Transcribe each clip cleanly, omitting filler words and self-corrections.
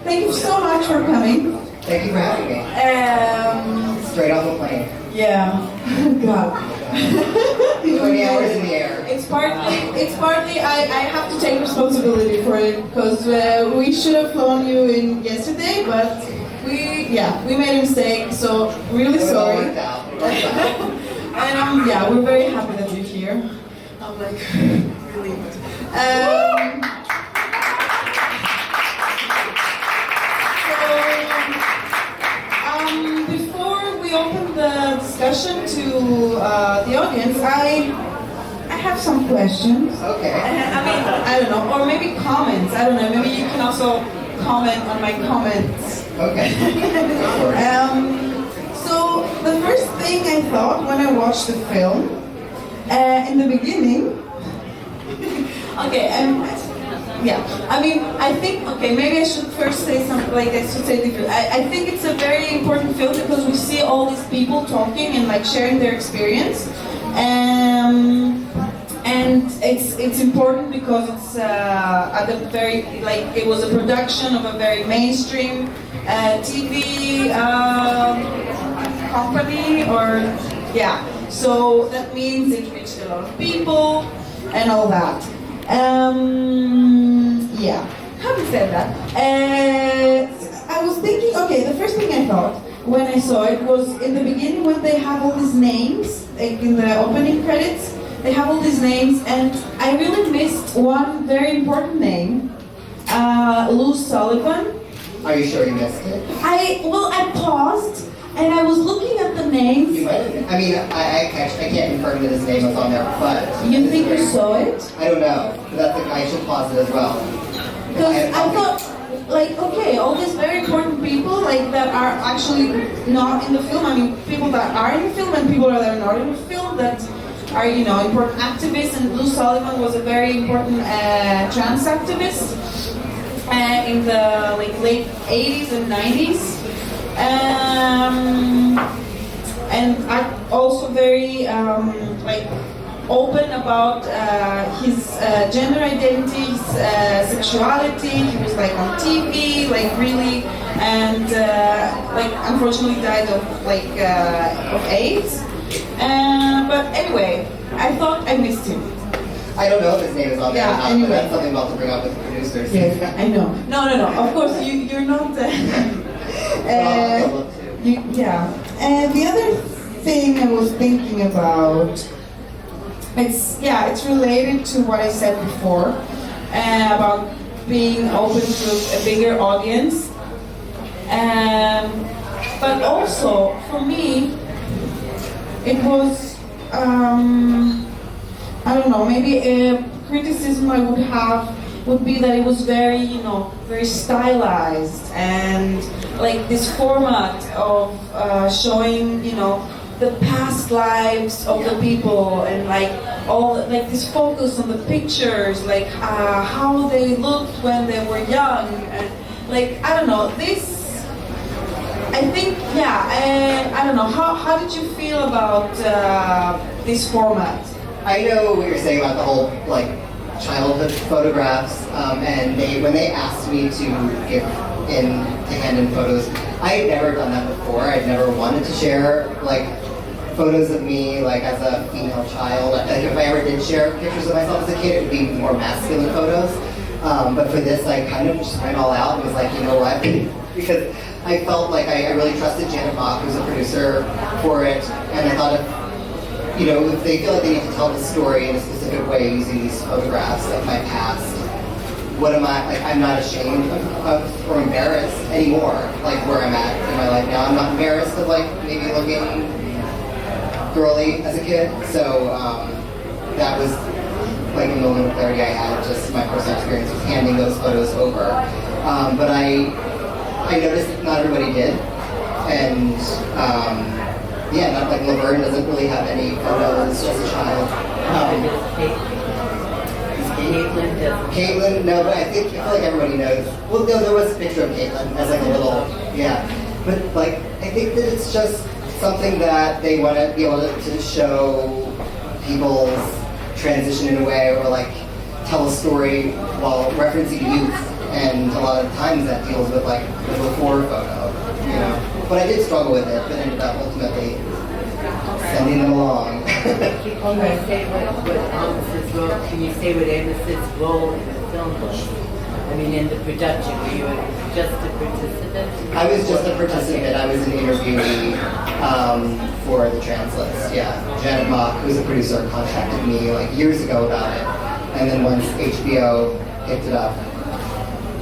Thank you so much for coming. Thank you for having me. Straight off the plane. Yeah. God. 20 hours in the air. It's partly I have to take responsibility for it because we should have flown you in yesterday, but we made a mistake, so really sorry. It all worked out. And we're very happy that you're here. I'm like relieved. Before we open the discussion to the audience, I have some questions. Okay. I don't know, or maybe comments. I don't know. Maybe you can also comment on my comments. Okay. So the first thing I thought when I watched the film, in the beginning, I think, maybe I should first say something, different. I think it's a very important film because we see all these people talking and like sharing their experience. And it's important because it's at the very, it was a production of a very mainstream TV company, so that means it reached a lot of people and all that. Having said that, I was thinking, the first thing I thought when I saw it was in the beginning when they have all these names, like in the opening credits, they have all these names, and I really missed one very important name, Lou Sullivan. Are you sure you missed it? I paused and I was looking at the names. You might have. I can't confirm that his name was on there, but you think you saw it? I don't know. I should pause it as well. Because I thought, all these very important people, that are actually not in the film. People that are in the film and people that are not in the film that are, important activists. And Lou Sullivan was a very important trans activist in the late 80s and 90s. And I'm also very open about his gender identity, his sexuality. He was on TV, really, and unfortunately died of AIDS. But anyway, I thought I missed him. I don't know if his name is on there or not, anyway. but that's something about to bring up with the producers. Yes, I know. No. Of course, you're not. And the other thing I was thinking about, it's related to what I said before about being open to a bigger audience. But also, for me, it was, I don't know, maybe a criticism I would have would be that it was very, very stylized, and this format of showing, the past lives of the people, and this focus on the pictures, how they looked when they were young, and I don't know, this, I think, I don't know, how did you feel about this format? I know what you're saying about the whole childhood photographs, and when they asked me to hand in photos, I had never done that before. I'd never wanted to share photos of me as a female child. If I ever did share pictures of myself as a kid, it would be more masculine photos. But for this, I kind of just went all out and was you know what? Because I felt I really trusted Amos Mac, who's a producer, for it, and I thought if they feel they need to tell the story in a specific way using these photographs of my past, what am I, I'm not ashamed of or embarrassed anymore, where I'm at in my life now. I'm not embarrassed of maybe looking girly as a kid, so that was a moment of clarity I had, just my personal experience with handing those photos over. But I noticed that not everybody did, and not Laverne doesn't really have any photos as a child. Caitlin, no, but I feel everybody knows. Well, no, there was a picture of Caitlin as a little, But I think that it's just something that they want to be able to show people's transition in a way, or tell a story while referencing youth and a lot of times that deals with like the before photo, you know. But I did struggle with it, but ended up ultimately sending them along. Can you say what Amos's role? Can you say what Amos's role in the film was? I mean, in the production, were you just a participant? I was just a participant. I was an interviewee for the trans list. Yeah, Janet Mock, who's a producer, contacted me like years ago about it, and then once HBO picked it up,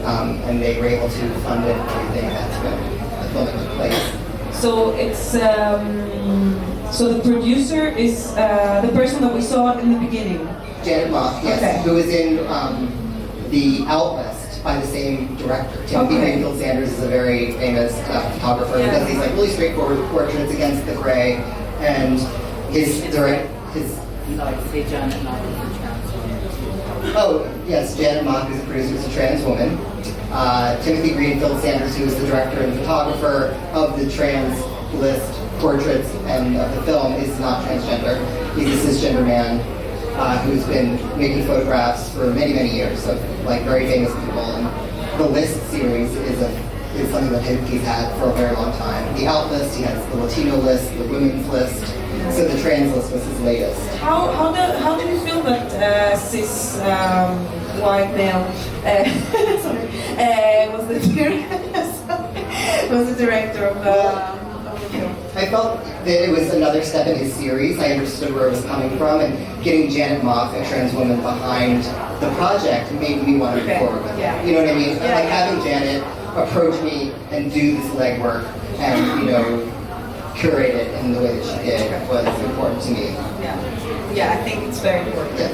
and they were able to fund it and everything, that's when the filming took place. So it's so the producer is the person that we saw in the beginning. Janet Mock, yes, Okay. who was in The Outlist by the same director. Timothy Okay. Greenfield Sanders is a very famous photographer who does these like really straightforward portraits against the gray, and his Like, say Janet Mock is a trans woman. oh yes, Janet Mock, who's a producer, is a trans woman. Timothy Greenfield Sanders, who is the director and photographer of the trans list portraits and of the film, is not transgender. He's a cisgender man who's been making photographs for many, many years of like very famous people. And the List series is something that he's had for a very long time. The Out List, he has the Latino list, the Women's list. So the trans list was his latest. How do you feel that cis white male was the director of the film? I felt that it was another step in his series. I understood where it was coming from, and getting Janet Mock, a trans woman, behind the project made me want to move forward with it. You know what I mean? Like having Janet approach me and do this legwork and, you know, curate it in the way that she did was important to me. Yeah, I think it's very important. Yeah.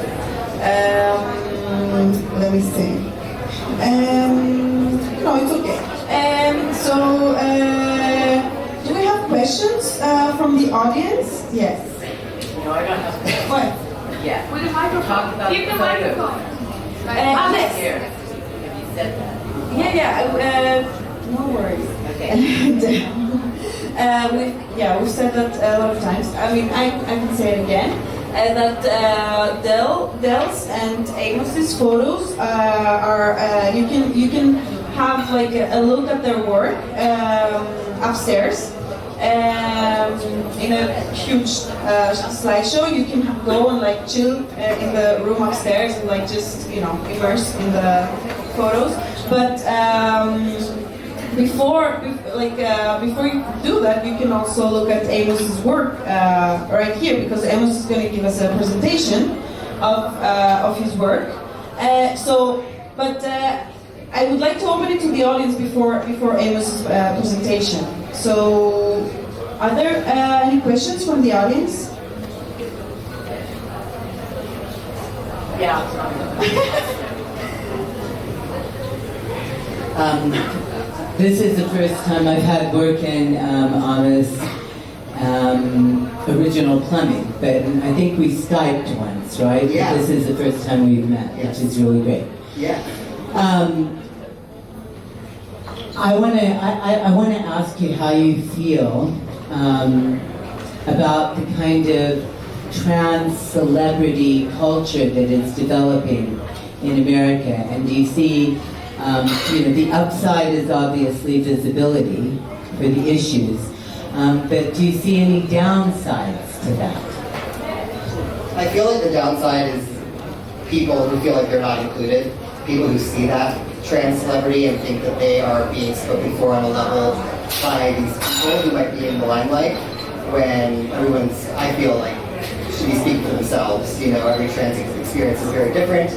Let me see. No, it's okay. Do we have questions from the audience? Yes. No, I don't have. What? Yeah. With a microphone. Talk about Keep the the photos. microphone. Yes. Here. Have you said that? No worries. Okay. We've said that a lot of times. I mean, I can say it again. That Del's and Amos's photos are you can have like a look at their work upstairs in a huge slideshow. You can go and like chill in the room upstairs and like just immerse in the photos. But before you do that, you can also look at Amos's work right here, because Amos is going to give us a presentation of his work. I would like to open it to the audience before Amos's presentation. So, are there any questions from the audience? Yeah. This is the first time I've had work in Amos' original plumbing, but I think we Skyped once, right? Yeah. This is the first time we've met, Yes. which is really great. Yeah. I want to ask you how you feel about the kind of trans celebrity culture that is developing in America, and do you see, the upside is obviously visibility for the issues, but do you see any downsides to that? I feel like the downside is people who feel like they're not included, people who see that trans celebrity and think that they are being spoken for on a level by these people who might be in the limelight, when everyone's, I feel like, should be speaking for themselves. Every trans experience is very different.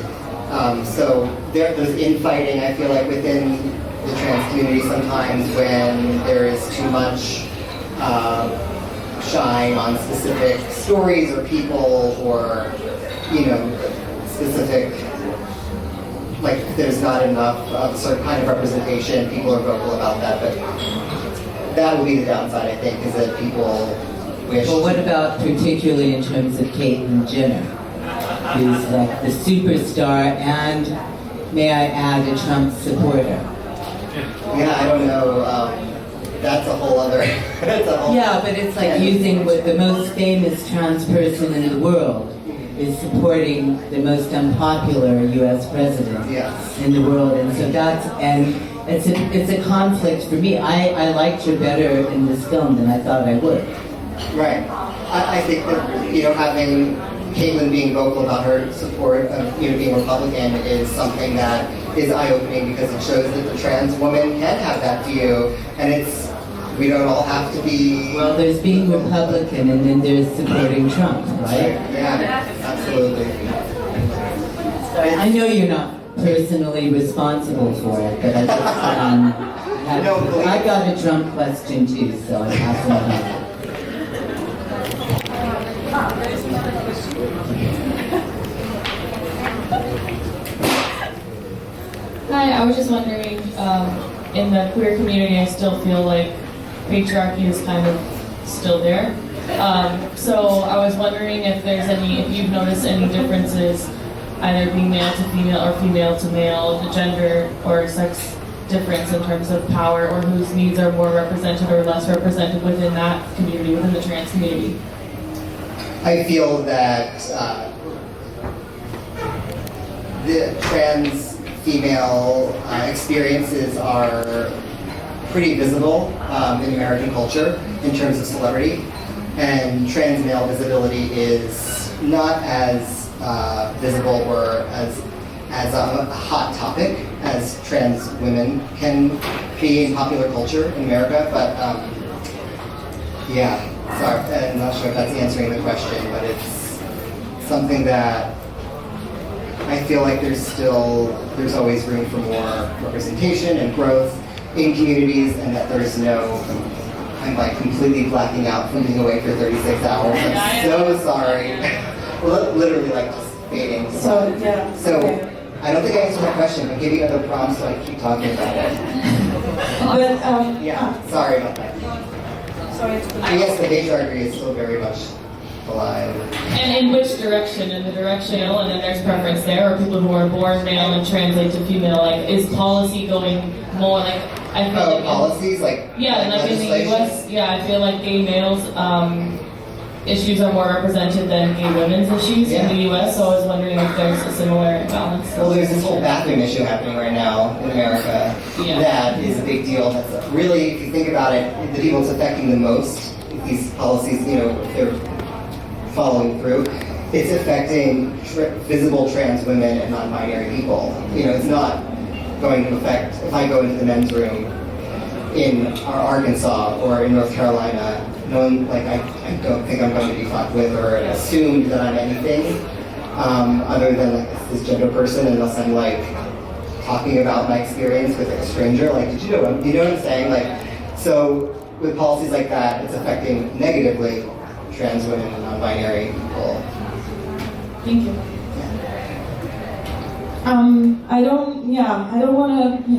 So there's infighting, I feel like, within the trans community sometimes, when there is too much shine on specific stories or people, or specific, like there's not enough of a certain kind of representation. People are vocal about that, but that would be the downside, I think, is that people wish. Well, what about particularly in terms of Caitlyn Jenner, who's like the superstar and, may I add, a Trump supporter? Yeah, I don't know. That's a whole other. Yeah, but it's like using what the most famous trans person in the world is supporting the most unpopular U.S. president Yes. in the world, and so it's a conflict for me. I liked her better in this film than I thought I would. Right. I think that, having Caitlyn being vocal about her support of, being Republican is something that is eye-opening because it shows that the trans woman can have that view, and we don't all have to be... Well, there's being Republican and then there's supporting Trump, right? Yeah, absolutely. I know you're not personally responsible for it, but I just, I got a Trump question too, so I'm passing it on. Hi, I was just wondering, in the queer community, I still feel like patriarchy is kind of still there. So I was wondering if you've noticed any differences, either being male to female or female to male, the gender or sex difference in terms of power, or whose needs are more represented or less represented within that community, within the trans community. I feel that the trans female experiences are pretty visible in American culture in terms of celebrity, and trans male visibility is not as visible or as a hot topic as trans women can be in popular culture in America. But yeah, sorry, I'm not sure if that's answering the question, but it's something that I feel like there's always room for more representation and growth in communities, and that there's I'm like completely blacking out from being away for 36 hours. I'm so sorry. Literally like just fading. So, yeah. So, okay. I don't think I answered my question, but give me other prompts so I keep talking about it. But, Yeah, sorry about that. I guess the patriarchy is still very much alive. And in which direction? In the direction, and then there's preference there, or people who are born male and translate to female, like, is policy going more, like, I feel like... policies, like like in the US, I feel like gay males, issues are more represented than gay women's issues in the US, so I was wondering if there's a similar imbalance. Well, there's this whole bathroom issue happening right now in America that is a big deal. That's really, if you think about it, the people it's affecting the most, if these policies, if they're following through, it's affecting visible trans women and non-binary people. It's not going to affect, if I go into the men's room in Arkansas or in North Carolina, no one, I don't think I'm going to be fucked with or assumed that I'm anything other than this gender person, unless I'm talking about my experience with a stranger. Did you know what I'm saying? So with policies like that, it's affecting negatively trans women and non-binary people. Thank you. I don't want to,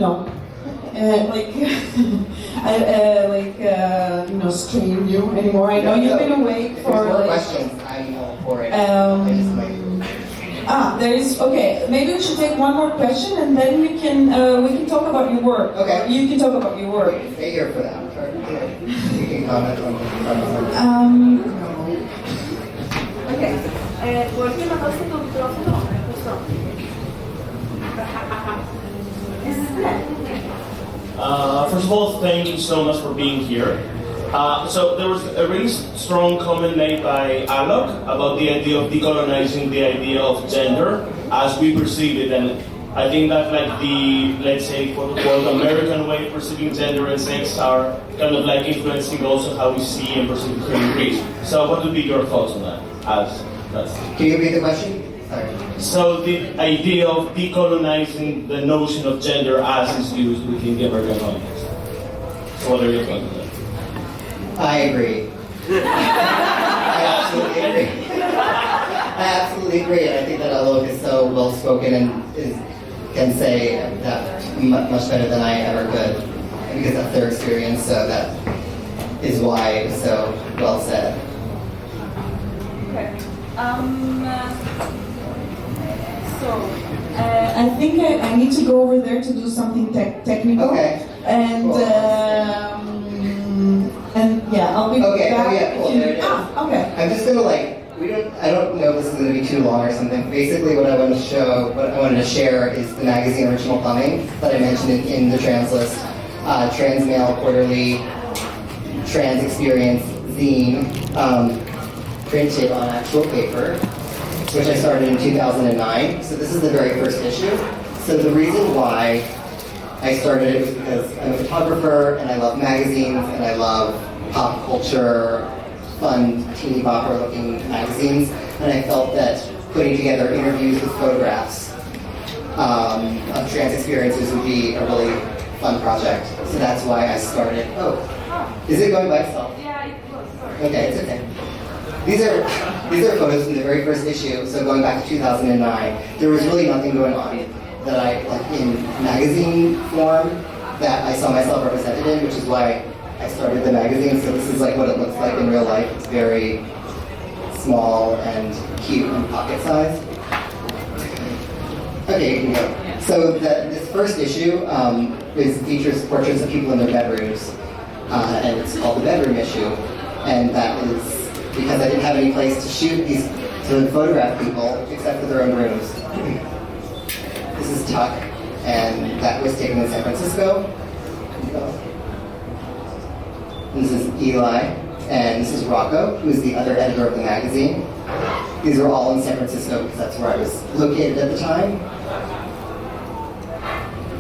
stream you anymore. I know you've been awake for more questions. I'm all for it. Maybe we should take one more question and then we can talk about your work. Okay. You can talk about your work. Stay here for that. You can comment on Okay. ¿Por qué mandaste tu micrófono? First of all, thank you so much for being here. So there was a really strong comment made by Alok about the idea of decolonizing the idea of gender as we perceive it, and I think that let's say, quote-unquote, American way of perceiving gender and sex are kind of influencing also how we see and perceive it here in Greece. So what would be your thoughts on that? Can you repeat the question? Sorry. So the idea of decolonizing the notion of gender as is used within the American context. So what are your thoughts on that? I agree. I absolutely agree. I absolutely agree, and I think that Alok is so well spoken and can say that much better than I ever could, because that's their experience. So that is why it was so well said. Okay. I think I need to go over there to do something technical. Okay. And Cool. I'll be Okay, back. oh yeah, cool, there it is. Okay. I'm just gonna I don't know if this is going to be too long or something. Basically, what I wanted to share is the magazine Original Plumbing that I mentioned in the trans list. Trans Male Quarterly, Trans Experience zine, printed on actual paper, which I started in 2009. So this is the very first issue. So the reason why I started it was because I'm a photographer and I love magazines and I love pop culture, fun, teeny bopper looking magazines, and I felt that putting together interviews with photographs of trans experiences would be a really fun project. So that's why I started. Oh, is it going by itself? Yeah, it was, sorry. Okay, it's okay. These are photos from the very first issue, so going back to 2009. There was really nothing going on that I, like in magazine form, that I saw myself represented in, which is why I started the magazine. So this is like what it looks like in real life. It's very small and cute and pocket sized. Okay, you can go. So this first issue features portraits of people in their bedrooms, and it's called the bedroom issue. And that is because I didn't have any place to photograph people except for their own rooms. This is Tuck, and that was taken in San Francisco. And this is Eli, and this is Rocco, who is the other editor of the magazine. These are all in San Francisco because that's where I was located at the time.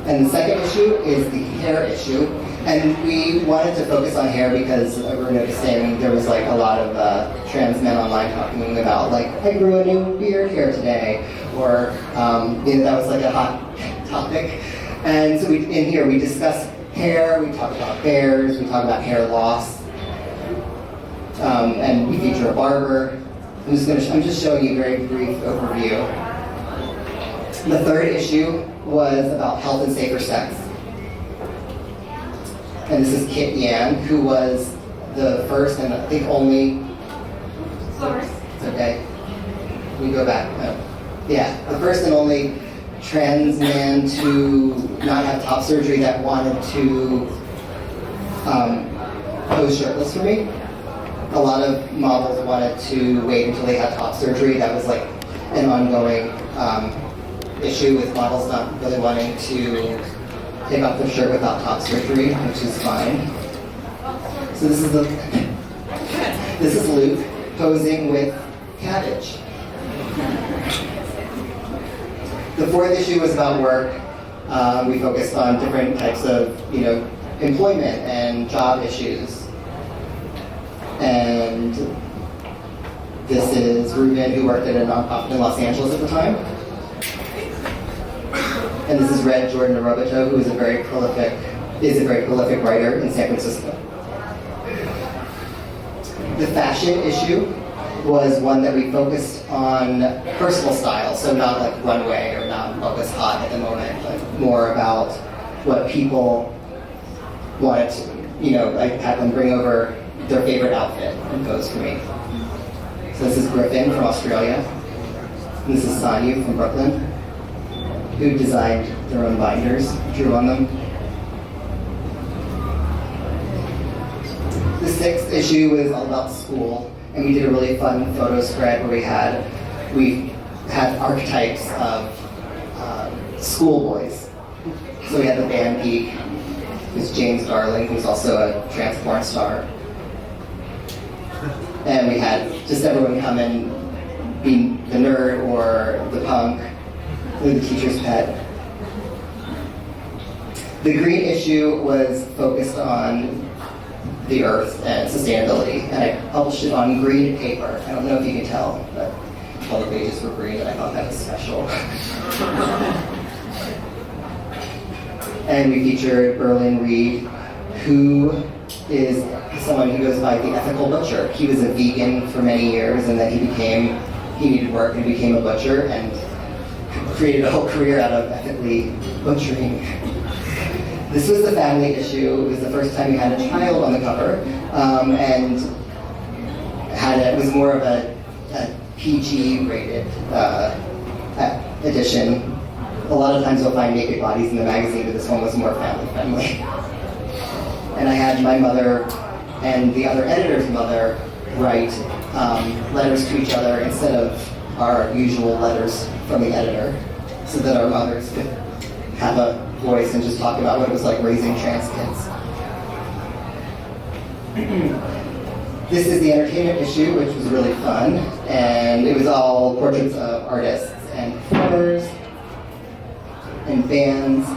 And the second issue is the hair issue. And we wanted to focus on hair because we were noticing there was like a lot of trans men online talking about like, I grew a new beard here today, or that was like a hot topic. And so in here we discuss hair, we talk about bears, we talk about hair loss, and we feature a barber. I'm just showing you a very brief overview. The third issue was about health and safer sex. And this is Kit Yan, who was the first and I think only... Sorry. It's okay. We go back. Yeah, the first and only trans man to not have top surgery that wanted to pose shirtless for me. A lot of models wanted to wait until they had top surgery. That was like an ongoing issue with models not really wanting to take off their shirt without top surgery, which is fine. So this is Luke posing with cabbage. The fourth issue was about work. We focused on different types of, employment and job issues. And this is Ruben, who worked at a nonprofit in Los Angeles at the time. And this is Red Jordan Roboto, who is a very prolific writer in San Francisco. The fashion issue was one that we focused on personal style, so not like runway or not what was hot at the moment, but more about what people wanted to, I had them bring over their favorite outfit and pose for me. So this is Griffin from Australia. And this is Sanyu from Brooklyn, who designed their own binders, drew on them. The sixth issue was all about school, and we did a really fun photo spread where we had archetypes of schoolboys. So we had the band geek, who's James Darling, who's also a trans porn star. And we had just everyone come and be the nerd or the punk, or the teacher's pet. The green issue was focused on the earth and sustainability, and I published it on green paper. I don't know if you can tell, but all the pages were green, and I thought that was special. And we featured Berlin Reed, who is someone who goes by the ethical butcher. He was a vegan for many years, and then he needed work and became a butcher, and created a whole career out of ethically butchering. This was the family issue. It was the first time you had a child on the cover, and it was more of a PG-rated edition. A lot of times you'll find naked bodies in the magazine, but this one was more family-friendly. And I had my mother and the other editor's mother write letters to each other instead of our usual letters from the editor, so that our mothers could have a voice and just talk about what it was like raising trans kids. This is the entertainment issue, which was really fun, and it was all portraits of artists and performers and bands.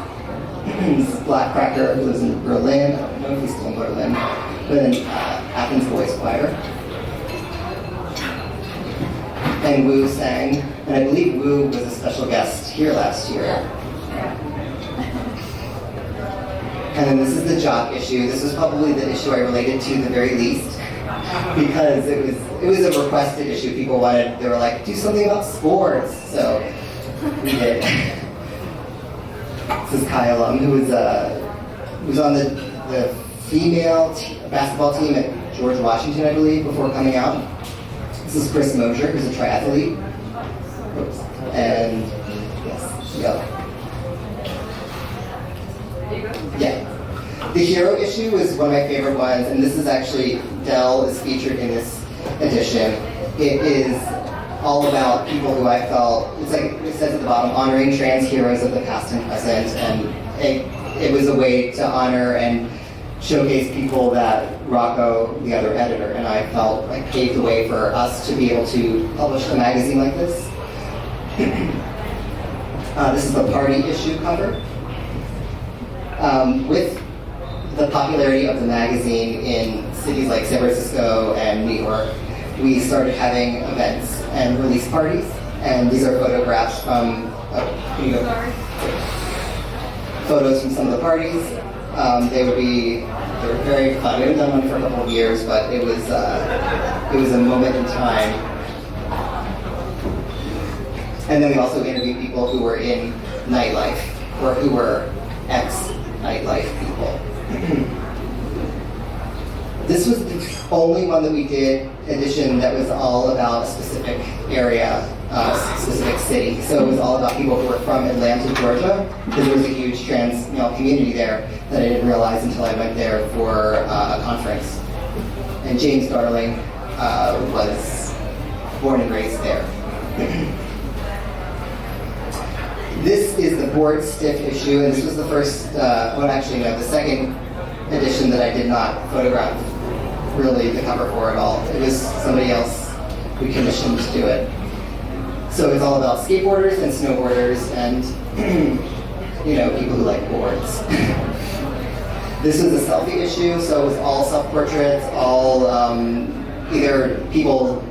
This is Black Cracker, who lives in Berlin. I don't know if he's still in Berlin, but in Athens Boys Choir. And Wu sang, and I believe Wu was a special guest here last year. And then this is the jock issue. This was probably the issue I related to the very least, because it was a requested issue. People wanted, they were like, do something about sports. So we did. This is Kai Alum, who was on the female basketball team at George Washington, I believe, before coming out. This is Chris Mosier, who's a triathlete. Oops. And yes, go. Yeah. The hero issue was one of my favorite ones, and this is actually, Dell is featured in this edition. It is all about people who I felt, it's like it says at the bottom, honoring trans heroes of the past and present, and it was a way to honor and showcase people that Rocco, the other editor, and I felt like paved the way for us to be able to publish a magazine like this. This is the party issue cover. With the popularity of the magazine in cities like San Francisco and New York, we started having events and release parties, and these are photographs from photos from some of the parties. They were very fun. We haven't done one for a couple of years, but it was a moment in time. And then we also interviewed people who were in nightlife, or who were ex-nightlife people. This was the only one that we did edition that was all about a specific area, specific city. So it was all about people who were from Atlanta, Georgia, because there was a huge trans male community there that I didn't realize until I went there for a conference. And James Darling was born and raised there. This is the board stiff issue, and this was the first, the second edition that I did not photograph really the cover for at all. It was somebody else we commissioned to do it. So it's all about skateboarders and snowboarders and, people who like boards. This was a selfie issue, so it was all self-portraits, all either people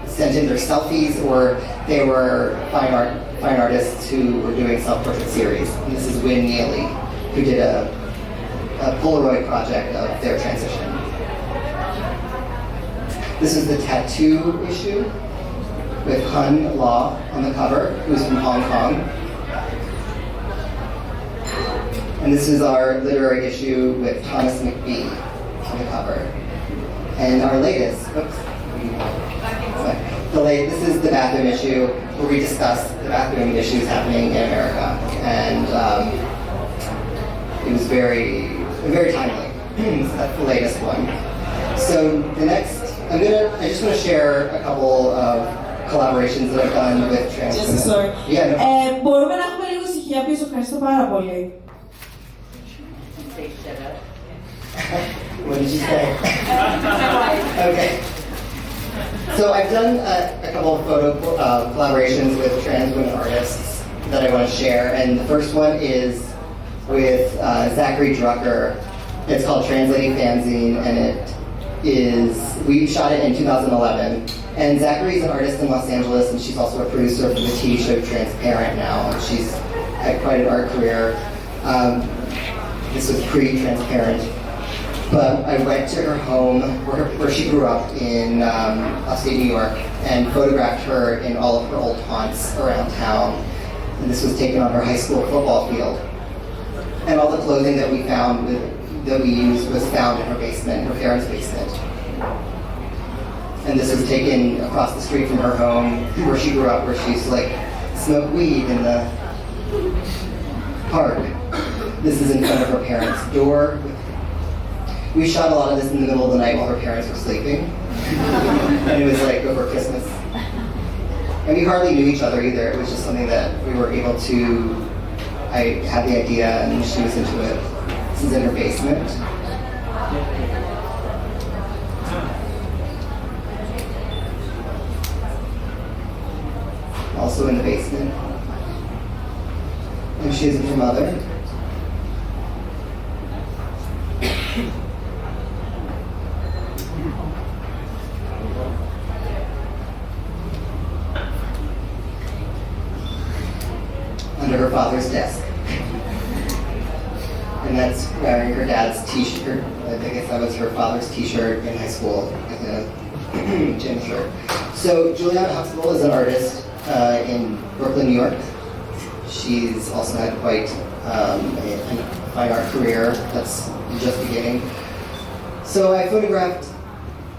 sent in their selfies or they were fine artists who were doing self-portrait series. And this is Wynn Neely, who did a Polaroid project of their transition. This is the tattoo issue with Hun Law on the cover, who's from Hong Kong. And this is our literary issue with Thomas McBee on the cover. And our latest, this is the bathroom issue, where we discuss the bathroom issues happening in America. And it was very, very timely. So that's the latest one. So the next, I just want to share a couple of collaborations that I've done with trans women. Just sorry. Yeah, no. Μπορούμε να έχουμε λίγο ησυχία πίσω, ευχαριστώ πάρα πολύ. Say shut up. What did you say? Okay. So I've done a couple of photo collaborations with trans women artists that I want to share, and the first one is with Zachary Drucker. It's called Translating Fanzine, and we shot it in 2011. And Zachary's an artist in Los Angeles, and she's also a producer for the TV show Transparent now, and she's had quite an art career. This was pre-Transparent. But I went to her home, where she grew up in upstate New York, and photographed her in all of her old haunts around town. And this was taken on her high school football field. And all the clothing that we found, that we used, was found in her basement, her parents' basement. And this was taken across the street from her home, where she grew up, where she used to smoke weed in the park. This is in front of her parents' door. We shot a lot of this in the middle of the night while her parents were sleeping. And it was like over Christmas. And we hardly knew each other either. It was just something that we were able to, I had the idea and she was into it. This is in her basement. Also in the basement. And she isn't her mother. Under her father's desk. And that's wearing her dad's t-shirt. I guess that was her father's t-shirt in high school, with a gym shirt. So Juliana Huxtable is an artist in Brooklyn, New York. She's also had quite a fine art career that's just beginning. So I photographed,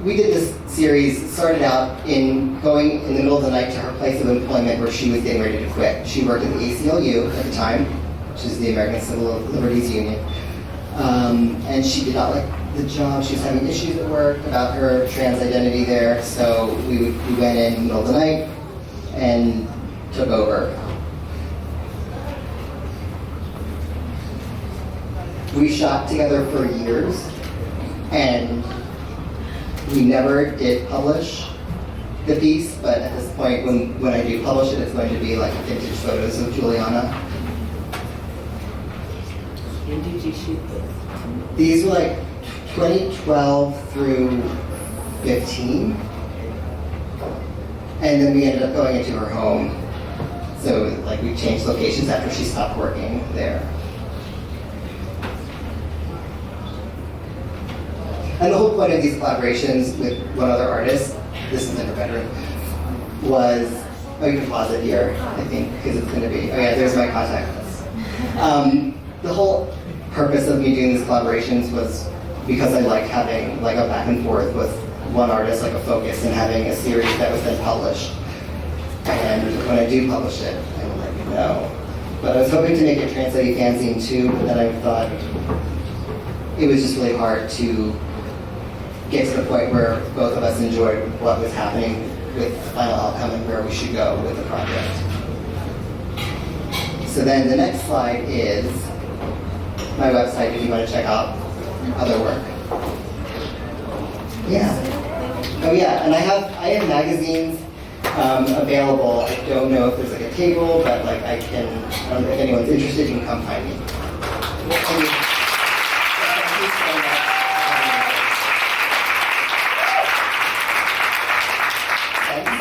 we did this series, started out in going in the middle of the night to her place of employment where she was getting ready to quit. She worked at the ACLU at the time, which is the American Civil Liberties Union. And she did not like the job. She was having issues at work about her trans identity there. So we went in the middle of the night and took over. We shot together for years, and we never did publish the piece, but at this point, when I do publish it, it's going to be like vintage photos of Juliana. When did you shoot this? These were like 2012 through 15. And then we ended up going into her home. So like we changed locations after she stopped working there. And the whole point of these collaborations with one other artist, this is in her bedroom, was, oh, you can pause it here, I think, because it's going to be, oh yeah, there's my contact list. The whole purpose of me doing these collaborations was because I like having like a back and forth with one artist, like a focus, and having a series that was then published. And when I do publish it, I will let you know. But I was hoping to make a translated fanzine too, but then I thought it was just really hard to get to the point where both of us enjoyed what was happening with the final outcome and where we should go with the project. So then the next slide is my website if you want to check out other work. Yeah. Oh yeah, and I have magazines available. I don't know if there's like a table, but like I can, if anyone's interested, you can come find me.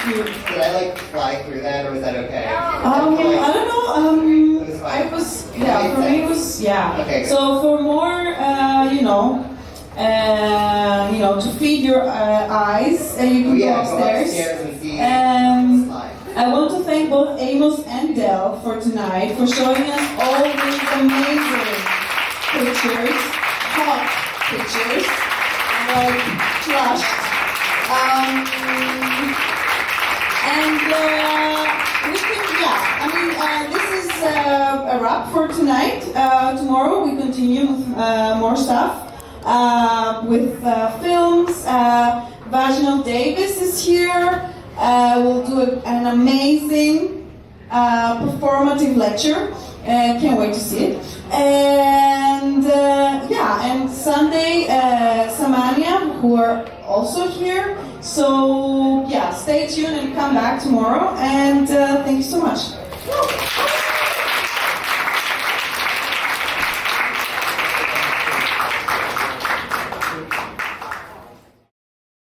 Did I like fly through that, or was that okay? I don't know. It was fine. I was, yeah, for me it was, yeah. Okay, good. So for more, to feed your eyes, you can go upstairs. And see And slide. I want to thank both Amos and Del for tonight, for showing us all these amazing pictures, hot pictures, like flushed. And we can, yeah, I mean, this is a wrap for tonight. Tomorrow we continue with more stuff, with films. Vaginal Davis is here. We'll do an amazing performative lecture. Can't wait to see it. And and Sunday, Samania, who are also here. So yeah, stay tuned and come back tomorrow. And thank you so much.